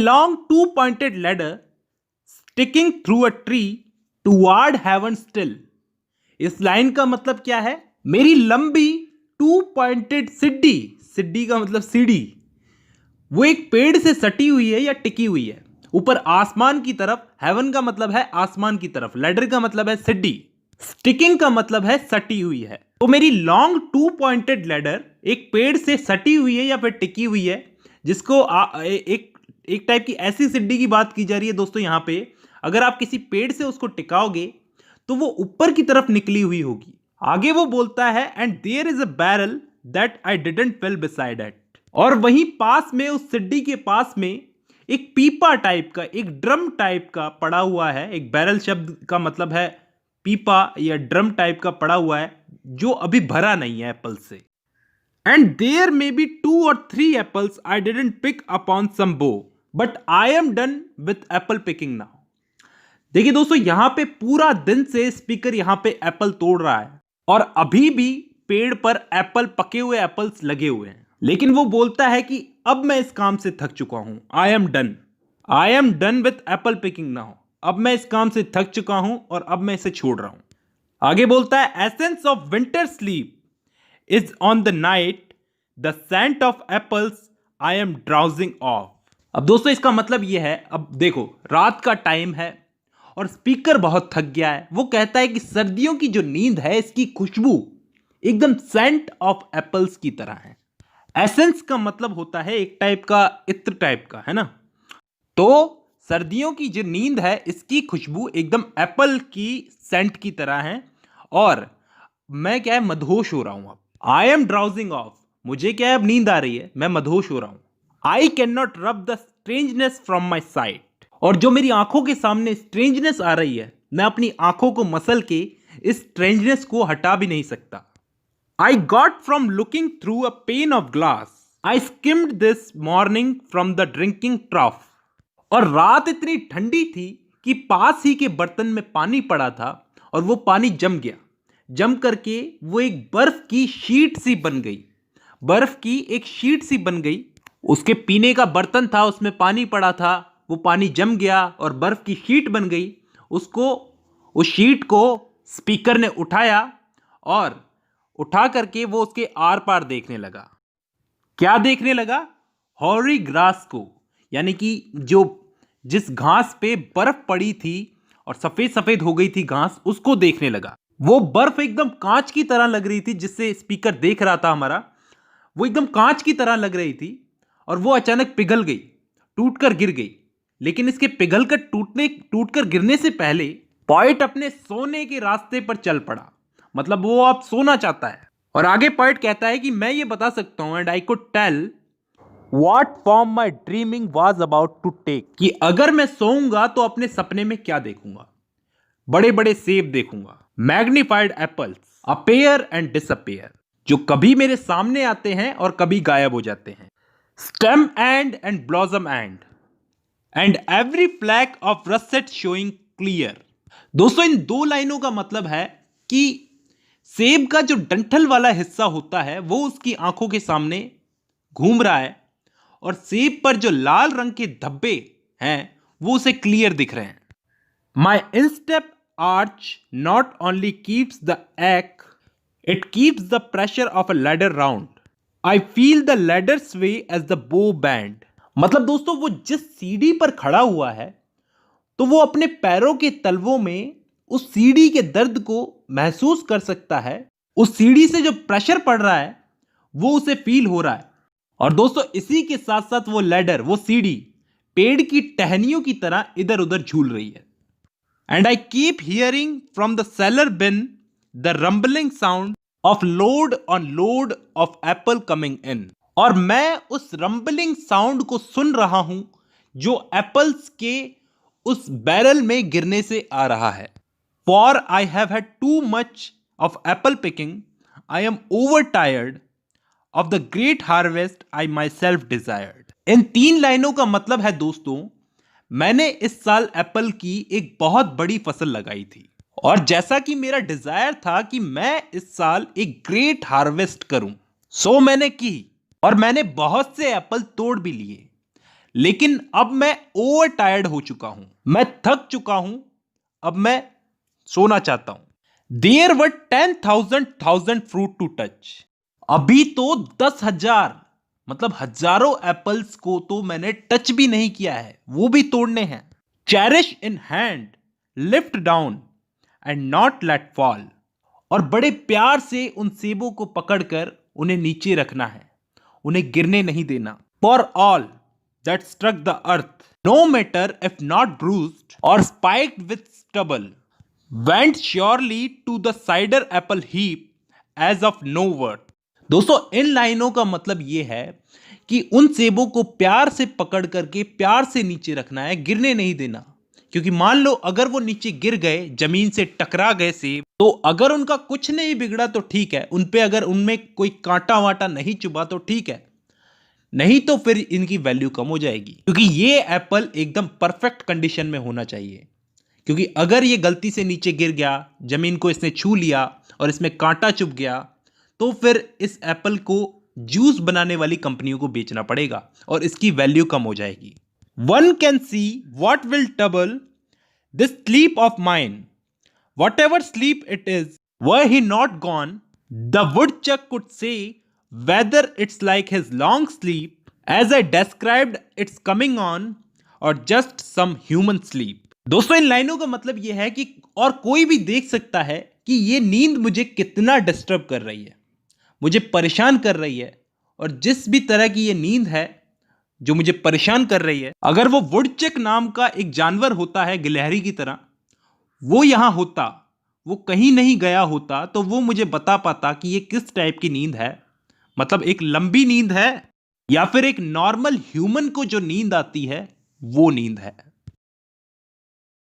long two-pointed ladder sticking through a tree toward heaven still। इस line का मतलब क्या है? मेरी लंबी टू पॉइंटेड सिड्डी, सिड्डी का मतलब सीढ़ी, वो एक पेड़ से सटी हुई है या टिकी हुई है ऊपर आसमान की तरफ। हेवन का मतलब है आसमान की तरफ, लैडर का मतलब है सिड्डी, स्टिकिंग का मतलब है सटी हुई है। तो मेरी लॉन्ग टू पॉइंटेड लैडर एक पेड़ से सटी हुई है या फिर टिकी हुई है, जिसको एक टाइप की ऐसी सिड्डी की बात की जा रही है दोस्तों। यहां पे अगर आप किसी पेड़ से उसको टिकाओगे तो वो ऊपर की तरफ निकली हुई होगी। आगे वो बोलता है and there is a barrel that I didn't fill beside it. और वहीं पास में, उस सिड्डी के पास में एक पीपा टाइप का, एक ड्रम टाइप का पड़ा हुआ है। एक बैरल शब्द का मतलब है पीपा या ड्रम टाइप का पड़ा हुआ है, जो अभी भरा नहीं है एप्पल से। And there may be 2 or 3 apples I didn't pick upon some bough but I am done with apple picking now. देखिए दोस्तों, यहां पे पूरा दिन से स्पीकर यहां पे एप्पल तोड़ रहा है और अभी भी पेड़ पर एप्पल, पके हुए एप्पल्स लगे हुए हैं। लेकिन वो बोलता है कि अब मैं इस काम से थक चुका हूं, आई am done with apple picking now. अब मैं इस काम से थक चुका हूं और अब मैं इसे छोड़ रहा हूं। आगे बोलता है essence of winter sleep is on the night, the scent of apples I am drowsing off. अब दोस्तों इसका मतलब यह है, अब देखो रात का टाइम है और स्पीकर बहुत थक गया है। वो कहता है कि सर्दियों की जो नींद है, इसकी खुशबू एकदम सेंट ऑफ एप्पल्स की तरह है। एसेंस का मतलब होता है एक टाइप का इत्र टाइप का, है ना। तो सर्दियों की जो नींद है, इसकी खुशबू एकदम एप्पल की सेंट की तरह है। और मैं क्या है, मदहोश हो रहा हूं। अब आई एम ड्राउजिंग ऑफ, मुझे क्या है, अब नींद आ रही है, मैं मदहोश हो रहा हूं। आई कैन नॉट रब the strangeness from my site. और जो मेरी आंखों के सामने स्ट्रेंजनेस आ रही है, मैं अपनी आंखों को मसल के इस स्ट्रेंजनेस को हटा भी नहीं सकता। I got from looking through a pane of glass. I skimmed this morning from the drinking trough. और रात इतनी ठंडी थी कि पास ही के बर्तन में पानी पड़ा था और वो पानी जम गया। जम करके वो एक बर्फ की शीट सी बन गई। बर्फ की एक शीट सी बन गई। उसके पीने का बर्तन था, उसमें पानी पड़ा था, वो पानी जम गया और बर्फ की शीट बन गई। उस शीट को स्पीकर ने उठाया और उठा करके वो उसके आर पार देखने लगा। क्या देखने लगा? हॉरी ग्रास को, यानी कि जिस घास पे बर्फ पड़ी थी और सफेद सफेद हो गई थी घास, उसको देखने लगा। वो बर्फ एकदम कांच की तरह लग रही थी, जिससे स्पीकर देख रहा था हमारा, वो एकदम कांच की तरह लग रही थी। और वो अचानक पिघल गई, टूटकर गिर गई। लेकिन इसके पिघलकर टूटकर गिरने से पहले पॉइट अपने सोने के रास्ते पर चल पड़ा। मतलब वो अब सोना चाहता है। और आगे पॉइट कहता है कि मैं ये बता सकता हूं, and I could tell what form my dreaming was about to take, कि अगर मैं सोऊंगा तो अपने सपने में क्या देखूंगा। बड़े बड़े सेब देखूंगा, magnified apples appear and disappear, जो कभी मेरे सामने आते हैं और कभी गायब हो जाते हैं। Stem and blossom and every flake of russet showing clear. दोस्तों इन दो लाइनों का मतलब है कि सेब का जो डंठल वाला हिस्सा होता है वो उसकी आंखों के सामने घूम रहा है और सेब पर जो लाल रंग के धब्बे हैं वो उसे क्लियर दिख रहे हैं। My instep arch not only keeps the ache, it keeps the pressure of a ladder round. I feel the ladder sway as the bough bend. मतलब दोस्तों वो जिस सीढ़ी पर खड़ा हुआ है, तो वो अपने पैरों के तलवों में उस सीढ़ी के दर्द को महसूस कर सकता है। उस सीढ़ी से जो प्रेशर पड़ रहा है वो उसे फील हो रहा है। और दोस्तों इसी के साथ साथ वो लैडर, वो सीढ़ी पेड़ की टहनियों की तरह इधर उधर झूल रही है। And I keep hearing from the seller been the rambling sound of load on load of Apple coming in. और मैं उस रंबलिंग साउंड को सुन रहा हूं जो एप्पल्स के उस बैरल में गिरने से आ रहा है। For I have had too much of apple picking, I am overtired of the great harvest I myself desired. इन 3 लाइनों का मतलब है दोस्तों, मैंने इस साल एप्पल की एक बहुत बड़ी फसल लगाई थी और जैसा कि मेरा डिजायर था कि मैं इस साल एक ग्रेट हार्वेस्ट करूं, सो मैंने की और मैंने बहुत से एप्पल तोड़ भी लिए। लेकिन अब मैं ओवर टायर्ड हो चुका हूं, मैं थक चुका हूं, अब मैं सोना चाहता हूं। There were 10,000 fruit to touch. अभी तो 10,000 मतलब हजारों एप्पल्स को तो मैंने टच भी नहीं किया है, वो भी तोड़ने हैं। Cherish in hand, lift down and not let fall. और बड़े प्यार से उन सेबों को पकड़कर उन्हें नीचे रखना है, उन्हें गिरने नहीं देना। For all that struck the earth, no matter if not bruised or spiked with stubble, went surely to the cider apple heap as of no worth. दोस्तों, इन लाइनों का मतलब यह है कि उन सेबों को प्यार से पकड़ करके प्यार से नीचे रखना है, गिरने नहीं देना। क्योंकि मान लो अगर वो नीचे गिर गए, जमीन से टकरा गए सेब, तो अगर उनका कुछ नहीं बिगड़ा तो ठीक है, उन पे अगर उनमें कोई कांटा वाटा नहीं चुभा तो ठीक है, नहीं तो फिर इनकी वैल्यू कम हो जाएगी। क्योंकि ये एप्पल एकदम परफेक्ट कंडीशन में होना चाहिए। क्योंकि अगर ये गलती से नीचे गिर गया, जमीन को इसने छू लिया और इसमें कांटा चुभ गया, तो फिर इस एप्पल को जूस बनाने वाली कंपनियों को बेचना पड़ेगा और इसकी वैल्यू कम हो जाएगी। One can see what will trouble this sleep of mine, whatever sleep it is, were he not gone, the woodchuck could say whether it's like his long sleep as I described its coming on or just some human sleep। दोस्तों, इन लाइनों का मतलब यह है कि और कोई भी देख सकता है कि ये नींद मुझे कितना डिस्टर्ब कर रही है, मुझे परेशान कर रही है। और जिस भी तरह की ये नींद है जो मुझे परेशान कर रही है, अगर वो वुडचक नाम का एक जानवर होता है गिलहरी की तरह, वो यहां होता, वो कहीं नहीं गया होता, तो वो मुझे बता पाता कि ये किस टाइप की नींद है। मतलब एक लंबी नींद है या फिर एक नॉर्मल ह्यूमन को जो नींद आती है वो नींद है।